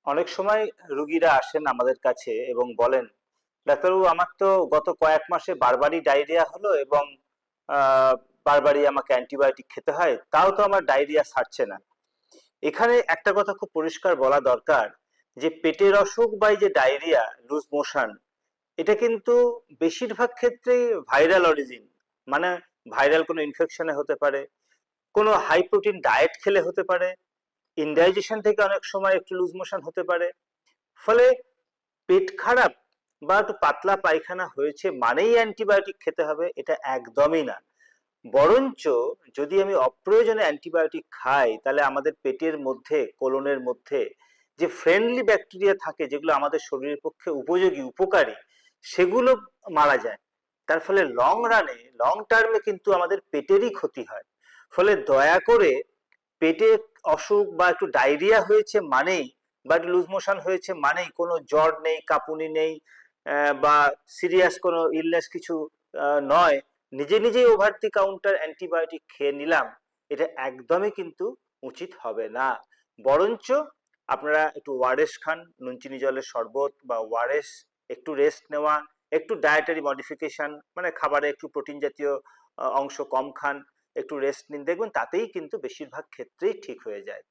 অনেক সময় রুগীরা আসেন আমাদের কাছে এবং বলেন, ডাক্তারবাবু আমার তো গত কয়েক মাসে বারবারই ডায়রিয়া হলো এবং আহ, বারবারই আমাকে অ্যান্টিবায়োটিক খেতে হয়, তাও তো আমার ডায়রিয়া সারছে না। এখানে একটা কথা খুব পরিষ্কার বলা দরকার, যে পেটের অসুখ বা এই যে ডায়রিয়া, লুজ মোশন, এটা কিন্তু বেশিরভাগ ক্ষেত্রেই ভাইরাল অরিজিন। মানে ভাইরাল কোনো ইনফেকশনে হতে পারে, কোনো হাই প্রোটিন ডায়েট খেলে হতে পারে, ইনডাইজেশন থেকে অনেক সময় একটু লুজ মোশন হতে পারে। ফলে পেট খারাপ বা একটু পাতলা পায়খানা হয়েছে মানেই অ্যান্টিবায়োটিক খেতে হবে, এটা একদমই না। বরঞ্চ যদি আমি অপ্রয়োজনে অ্যান্টিবায়োটিক খাই, তাহলে আমাদের পেটের মধ্যে, কোলনের মধ্যে যে ফ্রেন্ডলি ব্যাকটেরিয়া থাকে, যেগুলো আমাদের শরীরের পক্ষে উপযোগী, উপকারী, সেগুলো মারা যায়। তার ফলে লং রানে, লং টার্মে কিন্তু আমাদের পেটেরই ক্ষতি হয়। ফলে দয়া করে পেটে অসুখ বা একটু ডায়রিয়া হয়েছে মানেই, বা একটু লুজ মোশন হয়েছে মানেই কোনো জ্বর নেই, কাঁপুনি নেই, বা সিরিয়াস কোনো ইলনেস কিছু নয়, নিজে নিজেই ওভার দি কাউন্টার অ্যান্টিবায়োটিক খেয়ে নিলাম, এটা একদমই কিন্তু উচিত হবে না। বরঞ্চ আপনারা একটু ওআরএস খান, নুন চিনি জলের শরবত বা ওআরএস, একটু রেস্ট নেওয়া, একটু ডায়েটারি মডিফিকেশন, মানে খাবারে একটু প্রোটিন জাতীয় অংশ কম খান, একটু রেস্ট নিন, দেখবেন তাতেই কিন্তু বেশিরভাগ ক্ষেত্রেই ঠিক হয়ে যায়।